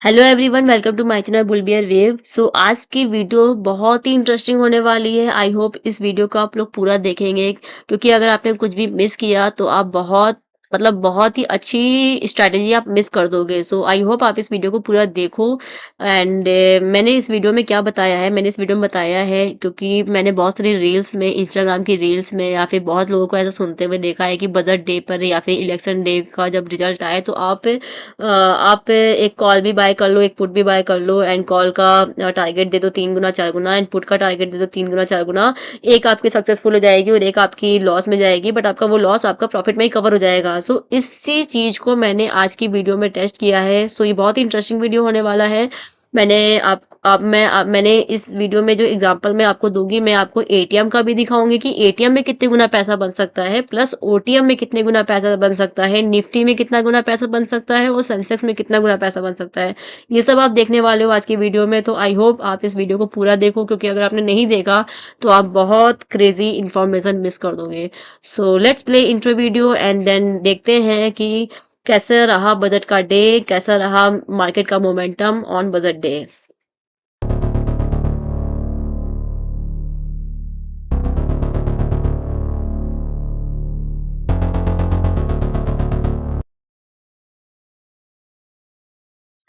Hello everyone, welcome to my channel बुलबियर वेव। So आज की वीडियो बहुत ही इंटरेस्टिंग होने वाली है। आई होप इस वीडियो को आप लोग पूरा देखेंगे, क्योंकि अगर आपने कुछ भी मिस किया तो आप बहुत ही अच्छी स्ट्रैटेजी आप मिस कर दोगे। सो आई होप आप इस वीडियो को पूरा देखो। एंड मैंने इस वीडियो में क्या बताया है, मैंने इस वीडियो में बताया है क्योंकि मैंने बहुत सारी रील्स में, इंस्टाग्राम की रील्स में या फिर बहुत लोगों को ऐसा सुनते हुए देखा है कि बजट डे पर या फिर इलेक्शन डे का जब रिजल्ट आए तो आप एक कॉल भी बाय कर लो, एक पुट भी बाय कर लो। एंड कॉल का टारगेट दे दो 3 गुना 4 गुना, एंड पुट का टारगेट दे दो 3 गुना 4 गुना। एक आपकी सक्सेसफुल हो जाएगी और एक आपकी लॉस में जाएगी, बट आपका वो लॉस आपका प्रॉफिट में ही कवर हो जाएगा। सो इसी चीज को मैंने आज की वीडियो में टेस्ट किया है। सो ये बहुत ही इंटरेस्टिंग वीडियो होने वाला है। मैंने इस वीडियो में जो एग्जांपल मैं आपको दूंगी, मैं आपको एटीएम का भी दिखाऊंगी कि एटीएम में कितने गुना पैसा बन सकता है, प्लस ओटीएम में कितने गुना पैसा बन सकता है, निफ्टी में कितना गुना पैसा बन सकता है और सेंसेक्स में कितना गुना पैसा बन सकता है। ये सब आप देखने वाले हो आज की वीडियो में। तो आई होप आप इस वीडियो को पूरा देखो, क्योंकि अगर आपने नहीं देखा तो आप बहुत क्रेजी इंफॉर्मेशन मिस कर दोगे। So let's play intro video and then देखते हैं कि कैसा रहा बजट का डे, कैसा रहा मार्केट का मोमेंटम ऑन बजट डे।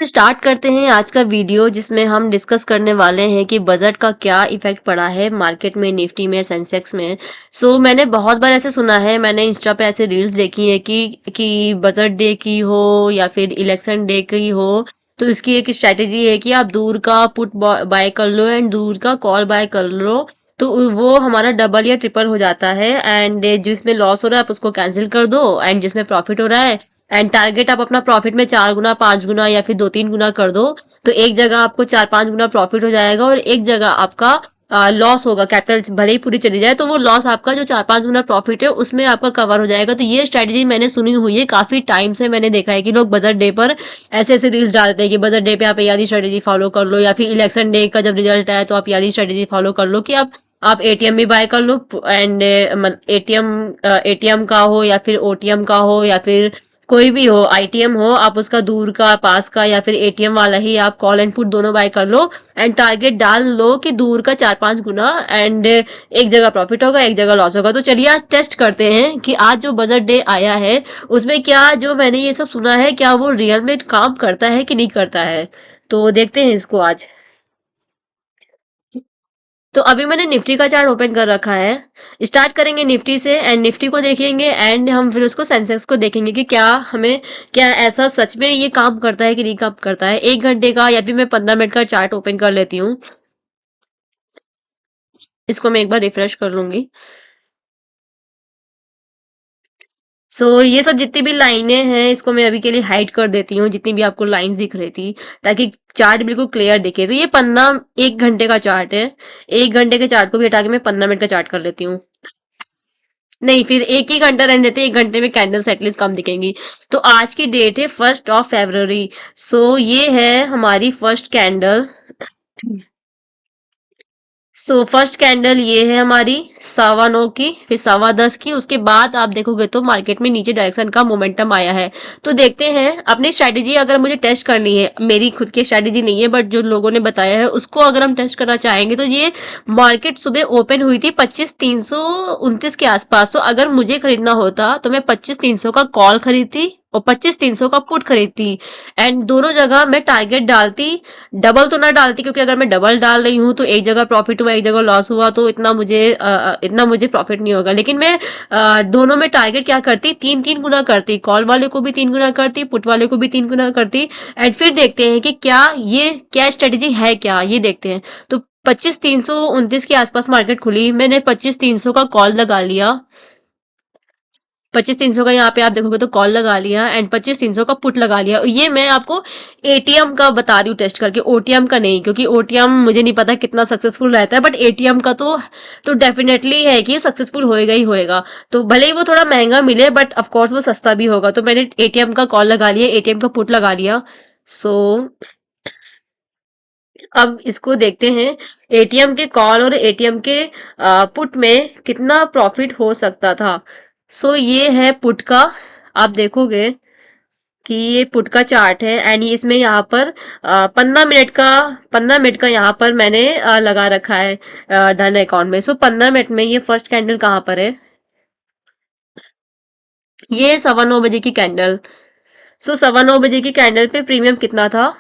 तो स्टार्ट करते हैं आज का वीडियो, जिसमें हम डिस्कस करने वाले हैं कि बजट का क्या इफेक्ट पड़ा है मार्केट में, निफ्टी में, सेंसेक्स में। मैंने बहुत बार ऐसे सुना है, मैंने इंस्टा पे ऐसे रील्स देखी है कि बजट डे की हो या फिर इलेक्शन डे की हो तो इसकी एक स्ट्रेटेजी है कि आप दूर का पुट बाय कर लो एंड दूर का कॉल बाय कर लो। तो वो हमारा डबल या ट्रिपल हो जाता है। एंड जिसमें लॉस हो रहा है आप उसको कैंसिल कर दो, एंड जिसमें प्रॉफिट हो रहा है एंड टारगेट आप अपना प्रॉफिट में 4 गुना 5 गुना या फिर 2-3 गुना कर दो। तो एक जगह आपको 4-5 गुना प्रॉफिट हो जाएगा और एक जगह आपका लॉस होगा। कैपिटल भले ही पूरी चली जाए तो वो लॉस आपका जो 4-5 गुना प्रॉफिट है उसमें आपका कवर हो जाएगा। तो ये स्ट्रेटेजी मैंने सुनी हुई है, काफी टाइम से मैंने देखा है कि लोग बजट डे पर ऐसे ऐसे रील्स डालते हैं कि बजट डे पे आप ये वाली स्ट्रेटेजी फॉलो कर लो, या फिर इलेक्शन डे का जब रिजल्ट आए तो आप ये वाली स्ट्रेटेजी फॉलो कर लो कि आप एटीएम भी बाय कर लो। एंड एटीएम का हो या फिर ओटीएम का हो या फिर कोई भी हो, आईटीएम हो, आप उसका दूर का पास का या फिर एटीएम वाला ही आप कॉल एंड पुट दोनों बाय कर लो। एंड टारगेट डाल लो कि दूर का 4-5 गुना, एंड एक जगह प्रॉफिट होगा एक जगह लॉस होगा। तो चलिए आज टेस्ट करते हैं कि आज जो बजट डे आया है उसमें क्या, जो मैंने ये सब सुना है, क्या वो रियल में काम करता है कि नहीं करता है। तो देखते हैं इसको आज। तो अभी मैंने निफ्टी का चार्ट ओपन कर रखा है। स्टार्ट करेंगे निफ्टी से एंड निफ्टी को देखेंगे एंड हम फिर उसको सेंसेक्स को देखेंगे कि क्या ऐसा सच में ये काम करता है कि नहीं काम करता है। 1 घंटे का या फिर मैं 15 मिनट का चार्ट ओपन कर लेती हूँ। इसको मैं एक बार रिफ्रेश कर लूंगी। ये सब जितनी भी लाइनें हैं इसको मैं अभी के लिए हाइड कर देती हूँ, जितनी भी आपको लाइंस दिख रही थी, ताकि चार्ट बिल्कुल क्लियर दिखे। तो ये 1 घंटे का चार्ट है। 1 घंटे के चार्ट को भी हटा के मैं 15 मिनट का चार्ट कर लेती हूँ। नहीं, फिर एक ही घंटा रहने देते, 1 घंटे में कैंडल्स एटलीस्ट कम दिखेंगी। तो आज की डेट है 1 February। ये है हमारी फर्स्ट कैंडल। फर्स्ट कैंडल ये है हमारी 9:15 की, फिर 10:15 की। उसके बाद आप देखोगे तो मार्केट में नीचे डायरेक्शन का मोमेंटम आया है। तो देखते हैं अपनी स्ट्रैटेजी, अगर मुझे टेस्ट करनी है, मेरी खुद की स्ट्रैटेजी नहीं है बट जो लोगों ने बताया है उसको अगर हम टेस्ट करना चाहेंगे, तो ये मार्केट सुबह ओपन हुई थी 25,329 के आसपास। तो अगर मुझे खरीदना होता तो मैं 25,300 का कॉल खरीदती और 25,300 का पुट खरीदती। एंड दोनों जगह मैं टारगेट डालती, डबल तो ना डालती, क्योंकि अगर मैं डबल डाल रही हूँ तो एक जगह प्रॉफिट हुआ एक जगह लॉस हुआ तो इतना मुझे प्रॉफिट नहीं होगा। लेकिन मैं दोनों में टारगेट क्या करती, 3-3 गुना करती, कॉल वाले को भी 3 गुना करती, पुट वाले को भी 3 गुना करती। एंड फिर देखते हैं कि क्या स्ट्रेटेजी है, क्या ये देखते हैं। तो 25,329 के आसपास मार्केट खुली, मैंने 25,300 का कॉल लगा लिया। 25,300 का यहाँ पे आप देखोगे तो कॉल लगा लिया एंड 25,300 का पुट लगा लिया। ये मैं आपको एटीएम का बता रही हूँ टेस्ट करके, ओटीएम का नहीं, क्योंकि ओटीएम मुझे नहीं पता कितना सक्सेसफुल रहता है, बट एटीएम का तो डेफिनेटली है कि सक्सेसफुल होएगा ही होएगा। तो भले ही वो थोड़ा महंगा मिले बट ऑफकोर्स वो सस्ता भी होगा। तो मैंने एटीएम का कॉल लगा लिया, एटीएम का पुट लगा लिया। सो अब इसको देखते हैं एटीएम के कॉल और एटीएम के पुट में कितना प्रॉफिट हो सकता था। ये है पुट का, आप देखोगे कि ये पुट का चार्ट है एंड ये इसमें यहाँ पर 15 मिनट का यहाँ पर मैंने लगा रखा है धन अकाउंट में। सो 15 मिनट में ये फर्स्ट कैंडल कहाँ पर है, ये 9:15 की कैंडल। सो 9:15 की कैंडल पे प्रीमियम कितना था,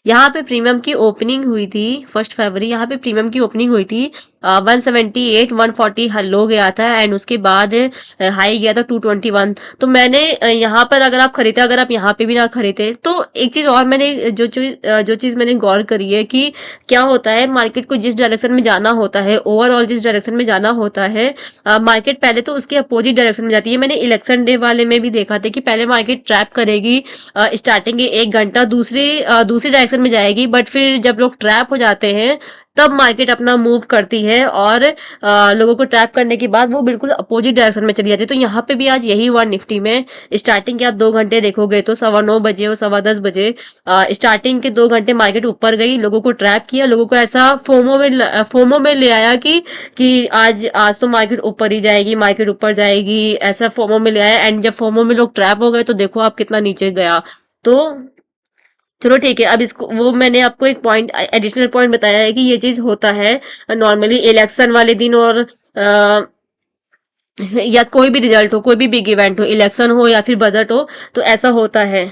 यहाँ पे प्रीमियम की ओपनिंग हुई थी 1 फरवरी, यहाँ पे प्रीमियम की ओपनिंग हुई थी 178 140 लो गया था एंड उसके बाद हाई गया था 221। तो मैंने यहाँ पर अगर आप खरीदे, अगर आप यहाँ पे भी ना खरीदे तो एक चीज और मैंने जो चीज मैंने गौर करी है कि क्या होता है मार्केट को जिस डायरेक्शन में जाना होता है, ओवरऑल जिस डायरेक्शन में जाना होता है मार्केट पहले तो उसके अपोजिट डायरेक्शन में जाती है। मैंने इलेक्शन डे वाले में भी देखा था कि पहले मार्केट ट्रैप करेगी स्टार्टिंग के 1 घंटा दूसरी डायरेक्शन में जाएगी, बट फिर जब लोग ट्रैप हो जाते हैं तब मार्केट अपना मूव करती है और लोगों को ट्रैप करने के बाद वो बिल्कुल अपोजिट डायरेक्शन में चली जाती है। तो यहाँ पे भी आज यही हुआ निफ्टी में। स्टार्टिंग के आप 2 घंटे देखोगे तो 9:15 और 10:15 स्टार्टिंग के 2 घंटे मार्केट ऊपर गई, लोगों को ट्रैप किया, लोगों को ऐसा फोमो में ले आया कि आज तो मार्केट ऊपर ही जाएगी, मार्केट ऊपर जाएगी, ऐसा फोमो में ले आया एंड जब फोमो में लोग ट्रैप हो गए तो देखो आप कितना नीचे गया। तो चलो ठीक है, अब इसको वो मैंने आपको एक पॉइंट एडिशनल पॉइंट बताया है कि ये चीज होता है नॉर्मली इलेक्शन वाले दिन और या कोई भी रिजल्ट हो, कोई भी बिग इवेंट हो, इलेक्शन हो या फिर बजट हो, तो ऐसा होता है।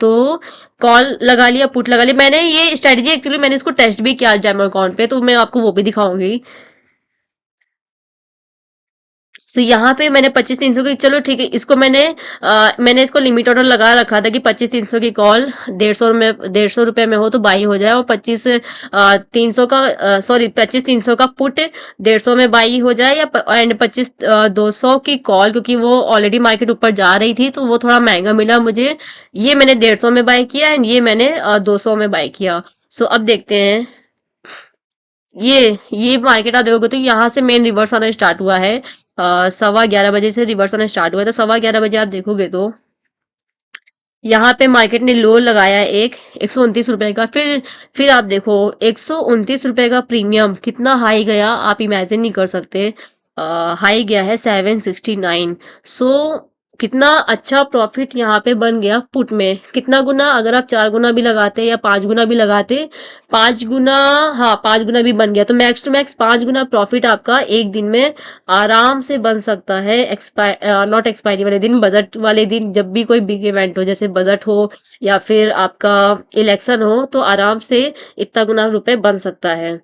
तो कॉल लगा लिया, पुट लगा लिया। मैंने ये स्ट्रेटजी एक्चुअली मैंने इसको टेस्ट भी किया डेमो अकाउंट पे, तो मैं आपको वो भी दिखाऊंगी। सो यहाँ पे मैंने 25-300 की, चलो ठीक है, इसको मैंने इसको लिमिट ऑर्डर लगा रखा था कि 25-300 की कॉल 150 रुपए में हो तो बाई हो जाए और 25-300 का पुट 150 में बाई हो जाए या एंड 25-200 की कॉल, क्योंकि वो ऑलरेडी मार्केट ऊपर जा रही थी तो वो थोड़ा महंगा मिला मुझे, ये मैंने 150 में बाई किया एंड ये मैंने 200 में बाई किया। सो अब देखते हैं, ये मार्केट आप देखोगे तो यहाँ से मेन रिवर्स आना स्टार्ट हुआ है 11:15 बजे से रिवर्स आना स्टार्ट हुआ है। तो 11:15 बजे आप देखोगे तो यहाँ पे मार्केट ने लो लगाया एक 129 रुपए का, फिर आप देखो 129 रुपए का प्रीमियम कितना हाई गया आप इमेजिन नहीं कर सकते। हाई गया है 769। सो कितना अच्छा प्रॉफिट यहाँ पे बन गया पुट में, कितना गुना, अगर आप 4 गुना भी लगाते या 5 गुना भी लगाते, 5 गुना, हाँ 5 गुना भी बन गया तो मैक्स टू मैक्स 5 गुना प्रॉफिट आपका एक दिन में आराम से बन सकता है। नॉट एक्सपायरी वाले दिन, बजट वाले दिन, जब भी कोई बिग इवेंट हो जैसे बजट हो या फिर आपका इलेक्शन हो तो आराम से इतना गुना रुपए बन सकता है।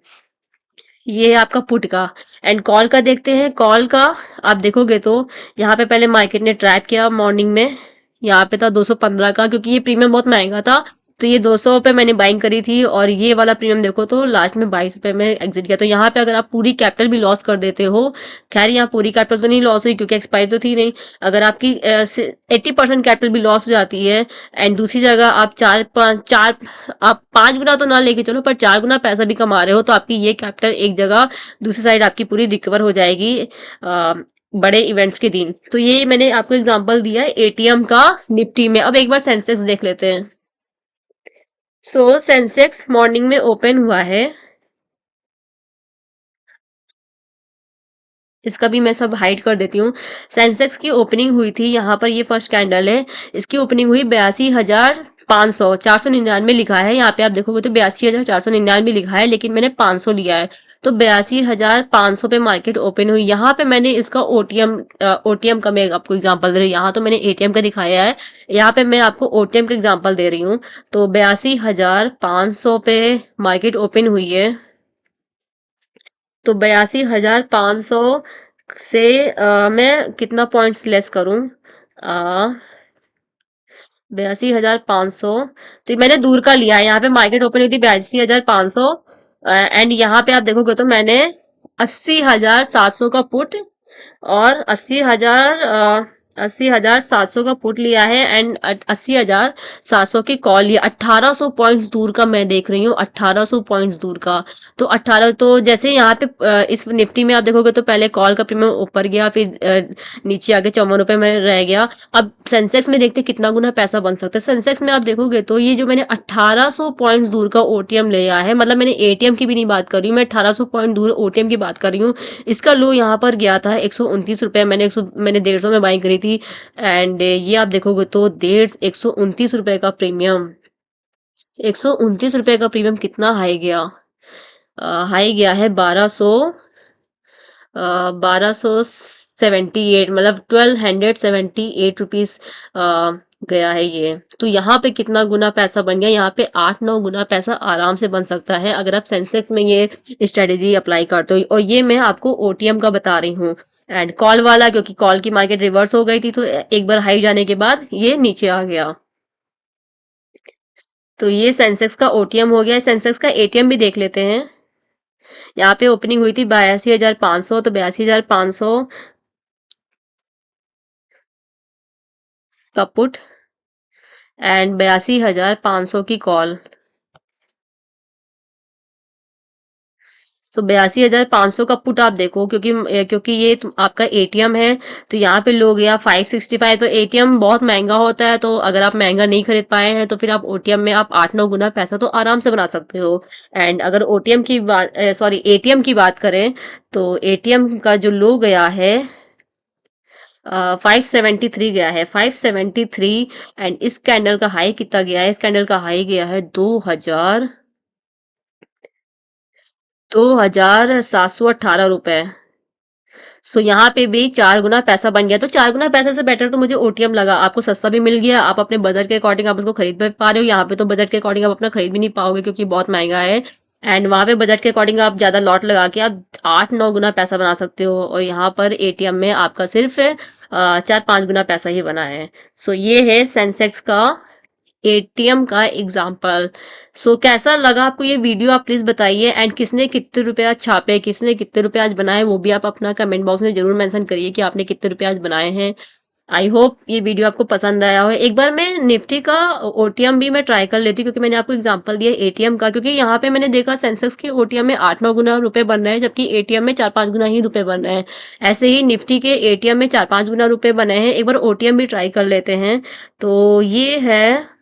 ये है आपका पुट का। एंड कॉल का देखते हैं, कॉल का आप देखोगे तो यहाँ पे पहले मार्केट ने ट्रैप किया मॉर्निंग में, यहाँ पे था 215 का, क्योंकि ये प्रीमियम बहुत महंगा था तो ये 200 पे मैंने बाइंग करी थी और ये वाला प्रीमियम देखो तो लास्ट में 22 रुपए में एग्जिट किया। तो यहाँ पे अगर आप पूरी कैपिटल भी लॉस कर देते हो, खैर यहाँ पूरी कैपिटल तो नहीं लॉस हुई क्योंकि एक्सपायरी तो थी नहीं, अगर आपकी 80% कैपिटल भी लॉस हो जाती है एंड दूसरी जगह आप आप 5 गुना तो ना लेके चलो पर 4 गुना पैसा भी कमा रहे हो तो आपकी ये कैपिटल एक जगह, दूसरी साइड आपकी पूरी रिकवर हो जाएगी बड़े इवेंट्स के दिन। तो ये मैंने आपको एग्जांपल दिया है एटीएम का निफ्टी में। अब एक बार सेंसेक्स देख लेते हैं। सो सेंसेक्स मॉर्निंग में ओपन हुआ है, इसका भी मैं सब हाइड कर देती हूँ। सेंसेक्स की ओपनिंग हुई थी, यहाँ पर ये फर्स्ट कैंडल है, इसकी ओपनिंग हुई 82,500, 499 लिखा है, यहाँ पे आप देखोगे तो 82,499 लिखा है लेकिन मैंने 500 लिया है तो 82,500 पे मार्केट ओपन हुई। यहाँ पे मैंने इसका ओटीएम का मैं आपको एग्जांपल दे रही हूँ, यहाँ तो मैंने एटीएम का दिखाया है, यहाँ पे मैं आपको ओटीएम का एग्जांपल दे रही हूँ। तो 82,500 पे मार्केट ओपन हुई है, तो 82,500 से मैं कितना पॉइंट्स लेस करूं, 82,500, तो मैंने दूर का लिया है, यहाँ पे मार्केट ओपन हुई थी 82,500 एंड यहाँ पे आप देखोगे तो मैंने 80,700 का पुट और 80,700 का पुट लिया है एंड 80,700 की कॉल लिया। 1800 पॉइंट्स दूर का मैं देख रही हूँ, 1800 पॉइंट्स दूर का। तो 18, तो जैसे यहाँ पे इस निफ्टी में आप देखोगे तो पहले कॉल का प्रीमियम ऊपर गया, फिर नीचे आके 54 रुपए में रह गया। अब सेंसेक्स में देखते कितना गुना पैसा बन सकता है। सेंसेक्स में आप देखोगे तो ये जो मैंने 1800 पॉइंट्स दूर का ओटीएम लिया है, मतलब मैंने एटीएम की भी नहीं बात कर रही हूँ, मैं 1800 पॉइंट दूर ओटीएम की बात कर रही हूँ। इसका लो यहाँ पर गया था 129 रुपए, मैंने 150 में बाइंग करी थी। थी एंड ये आप देखोगे तो डेढ़ ₹129 का प्रीमियम, ₹129 का प्रीमियम कितना हाई गया? हाई गया है 1278, मतलब 1278 रुपीज गया है ये। तो यहाँ पे कितना गुना पैसा बन गया? यहाँ पे 8-9 गुना पैसा आराम से बन सकता है अगर आप सेंसेक्स में ये स्ट्रेटेजी अप्लाई करते हो। और ये मैं आपको ओटीएम का बता रही हूँ। एंड कॉल वाला, क्योंकि कॉल की मार्केट रिवर्स हो गई थी तो एक बार हाई जाने के बाद ये नीचे आ गया। तो ये सेंसेक्स का ओटीएम हो गया। सेंसेक्स का एटीएम भी देख लेते हैं। यहाँ पे ओपनिंग हुई थी 82,500, तो 82,500 का पुट एंड 82,500 की कॉल। तो 82,500 का पुट आप देखो, क्योंकि ये आपका एटीएम है। तो यहाँ पे लो गया 565। तो एटीएम बहुत महंगा होता है, तो अगर आप महंगा नहीं खरीद पाए हैं तो फिर आप ओटीएम में आप 8-9 गुना पैसा तो आराम से बना सकते हो। एंड अगर ओटीएम की बात, सॉरी, एटीएम की बात करें तो एटीएम का जो लो गया है 573 गया है, 573। एंड इस कैंडल का हाई कितना गया है? इस कैंडल का हाई गया है 2,718 रुपए। सो यहाँ पे भी 4 गुना पैसा बन गया। तो 4 गुना पैसे से बेटर तो मुझे ओटीएम लगा। आपको सस्ता भी मिल गया, आप अपने बजट के अकॉर्डिंग आप उसको खरीद भी पा रहे हो। यहाँ पे तो बजट के अकॉर्डिंग आप अपना खरीद भी नहीं पाओगे क्योंकि बहुत महंगा है। एंड वहां पे बजट के अकॉर्डिंग आप ज्यादा लॉट लगा के आप 8-9 गुना पैसा बना सकते हो, और यहाँ पर एटीएम में आपका सिर्फ 4-5 गुना पैसा ही बना है। सो ये है सेंसेक्स का एटीएम का एग्जाम्पल। सो कैसा लगा आपको ये वीडियो? आप प्लीज बताइए। एंड किसने कितने रुपए आज छापे, किसने कितने रुपए आज बनाए, वो भी आप अपना कमेंट बॉक्स में जरूर मेंशन करिए कि आपने कितने रुपए आज बनाए हैं। आई होप ये वीडियो आपको पसंद आया हो। एक बार मैं निफ्टी का ओटीएम भी मैं ट्राई कर लेती हूँ, क्योंकि मैंने आपको एग्जांपल दिया एटीएम का, क्योंकि यहाँ पे मैंने देखा सेंसेक्स के ओटीएम में 8-9 गुना रुपए बन रहे हैं, जबकि एटीएम में 4-5 गुना ही रुपए बन रहे हैं। ऐसे ही निफ्टी के एटीएम में 4-5 गुना रुपए बने हैं। एक बार ओटीएम भी ट्राई कर लेते हैं। तो ये है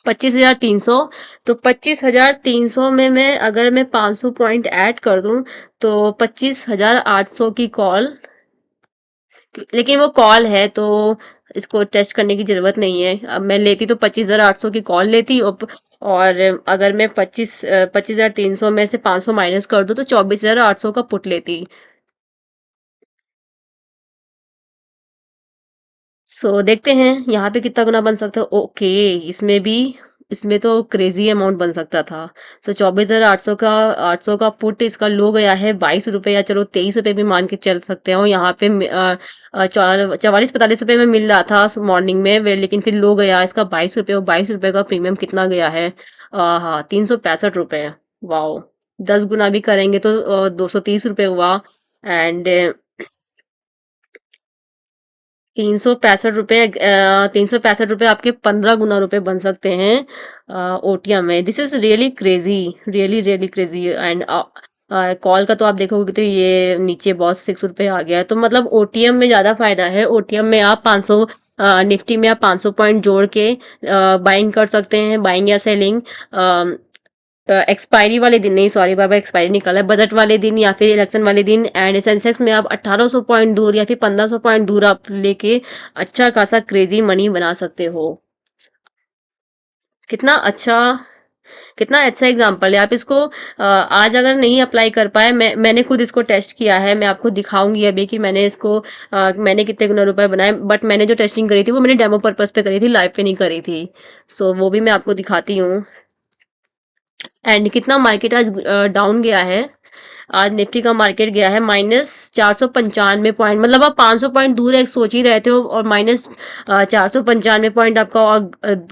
25,300। तो 25,300 में अगर मैं 500 पॉइंट ऐड कर दूं तो 25,800 की कॉल, लेकिन वो कॉल है तो इसको टेस्ट करने की जरूरत नहीं है। अब मैं लेती तो 25,800 की कॉल लेती, और अगर मैं 25,300 में से 500 माइनस कर दूं तो 24,800 का पुट लेती। सो देखते हैं यहाँ पे कितना गुना बन सकता है। ओके, इसमें तो क्रेजी अमाउंट बन सकता था। सो 24,800 का पुट, इसका लो गया है 22 रुपए, या चलो 23 रुपए भी मान के चल सकते हो। यहाँ पे 44-45 रुपए में मिल रहा था मॉर्निंग में, लेकिन फिर लो गया इसका 22 रुपए। और 22 रुपए का प्रीमियम कितना गया है? हाँ, 365 रुपए। वाओ, 10 गुना भी करेंगे तो 230 रुपए हुआ। एंड 365 रुपए आपके 15 गुना रुपए बन सकते हैं ओटीएम में। This is really crazy, really really crazy. And call का तो आप देखोगे तो ये नीचे बहुत 6 रुपए आ गया है। तो मतलब ओटीएम में ज्यादा फायदा है। ओटीएम में आप 500, निफ्टी में आप 500 पॉइंट जोड़ के बाइंग कर सकते हैं, बाइंग या सेलिंग। एक्सपायरी वाले दिन नहीं, सॉरी बाबा, एक्सपायरी निकला है, बजट वाले दिन या फिर इलेक्शन वाले दिन। एंड सेंसेक्स में आप 1800 पॉइंट दूर या फिर 1500 पॉइंट दूर आप लेके अच्छा खासा क्रेजी मनी बना सकते हो। कितना अच्छा, कितना अच्छा एग्जाम्पल है। आप इसको आज अगर नहीं अप्लाई कर पाए, मैंने खुद इसको टेस्ट किया है। मैं आपको दिखाऊंगी अभी कि मैंने इसको मैंने कितने गुना रुपए बनाए। बट मैंने जो टेस्टिंग करी थी वो मैंने डेमो पर्पस पे करी थी, लाइव पे नहीं करी थी। सो वो भी मैं आपको दिखाती हूँ। एंड कितना मार्केट आज डाउन गया है? आज निफ्टी का मार्केट गया है -495 पॉइंट। मतलब आप 500 पॉइंट दूर एक सोच ही रहे थे, और -495 पॉइंट आपका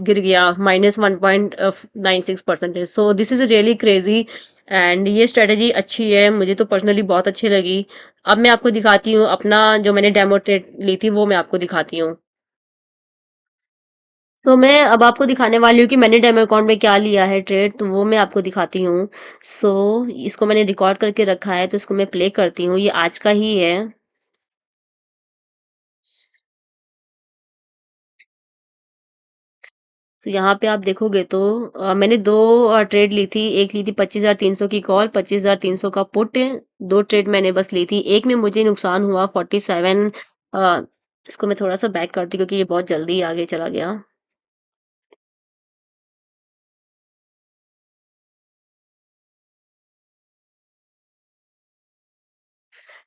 गिर गया, -1.96%। So this is really crazy. And ये स्ट्रेटेजी अच्छी है, मुझे तो पर्सनली बहुत अच्छी लगी। अब मैं आपको दिखाती हूँ अपना, जो मैंने डेमो ट्रेड ली थी वो मैं आपको दिखाती हूँ। तो मैं अब आपको दिखाने वाली हूँ कि मैंने डेमो अकाउंट में क्या लिया है ट्रेड, तो वो मैं आपको दिखाती हूँ। सो इसको मैंने रिकॉर्ड करके रखा है, तो इसको मैं प्ले करती हूँ। ये आज का ही है। तो यहाँ पे आप देखोगे तो मैंने दो ट्रेड ली थी। एक ली थी 25,300 की कॉल, 25,300 का पुट। दो ट्रेड मैंने बस ली थी। एक में मुझे नुकसान हुआ 47, इसको मैं थोड़ा-सा बैक करती हूँ क्योंकि ये बहुत जल्दी आगे चला गया।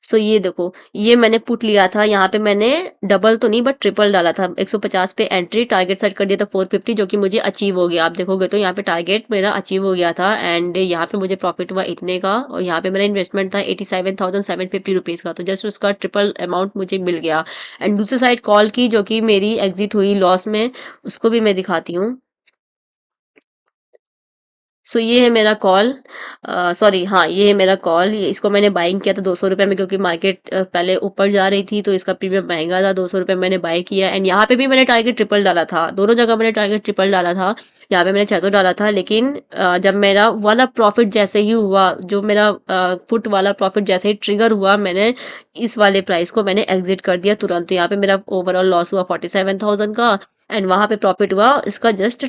सो ये देखो, ये मैंने पुट लिया था, यहाँ पे मैंने डबल तो नहीं बट ट्रिपल डाला था। 150 पे एंट्री, टारगेट सेट कर दिया था 450 जो कि मुझे अचीव हो गया। आप देखोगे तो यहाँ पे टारगेट मेरा अचीव हो गया था एंड यहाँ पे मुझे प्रॉफिट हुआ इतने का और यहाँ पे मेरा इन्वेस्टमेंट था 87,750 रुपीज़ का। तो जस्ट उसका ट्रिपल अमाउंट मुझे मिल गया। एंड दूसरी साइड कॉल की जो कि मेरी एग्ज़िट हुई लॉस में, उसको भी मैं दिखाती हूँ। सो ये है मेरा कॉल, सॉरी हाँ, ये है मेरा कॉल। ये इसको मैंने बाइंग किया था 200 रुपये में क्योंकि मार्केट पहले ऊपर जा रही थी तो इसका प्रीमियम महंगा था। 200 रुपये मैंने बाई किया एंड यहाँ पे भी मैंने टारगेट ट्रिपल डाला था। दोनों जगह मैंने टारगेट ट्रिपल डाला था। यहाँ पे मैंने 600 डाला था लेकिन जब मेरा वाला प्रॉफिट जैसे ही हुआ, जो मेरा पुट वाला प्रॉफिट जैसे ही ट्रिगर हुआ, मैंने इस वाले प्राइस को मैंने एग्जिट कर दिया तुरंत। तो यहाँ पे मेरा ओवरऑल लॉस हुआ 47,000 का एंड वहाँ पे प्रॉफिट हुआ इसका जस्ट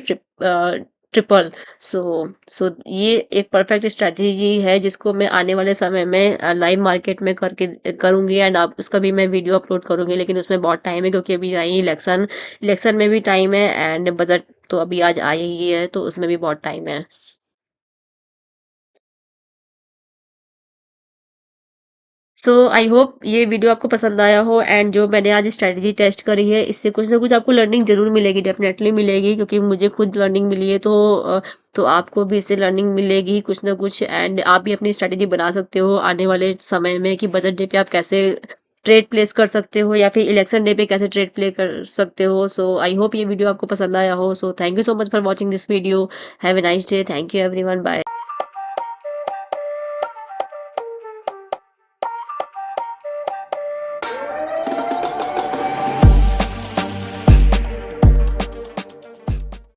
ट्रिपल। सो ये एक परफेक्ट स्ट्रैटेजी है जिसको मैं आने वाले समय में लाइव मार्केट में करके करूँगी एंड आप उसका भी मैं वीडियो अपलोड करूँगी। लेकिन उसमें बहुत टाइम है क्योंकि अभी आई इलेक्शन, इलेक्शन में भी टाइम है एंड बजट तो अभी आज आई ही है तो उसमें भी बहुत टाइम है। सो आई होप ये वीडियो आपको पसंद आया हो एंड जो मैंने आज स्ट्रैटेजी टेस्ट करी है इससे कुछ ना कुछ आपको लर्निंग ज़रूर मिलेगी, डेफिनेटली मिलेगी क्योंकि मुझे खुद लर्निंग मिली है। तो आपको भी इससे लर्निंग मिलेगी कुछ ना कुछ एंड आप भी अपनी स्ट्रैटेजी बना सकते हो आने वाले समय में कि बजट डे पे आप कैसे ट्रेड प्लेस कर सकते हो या फिर इलेक्शन डे पे कैसे ट्रेड प्ले कर सकते हो। सो आई होप ये वीडियो आपको पसंद आया हो। So thank you so much for watching this video. Have a nice day. Thank you everyone. Bye.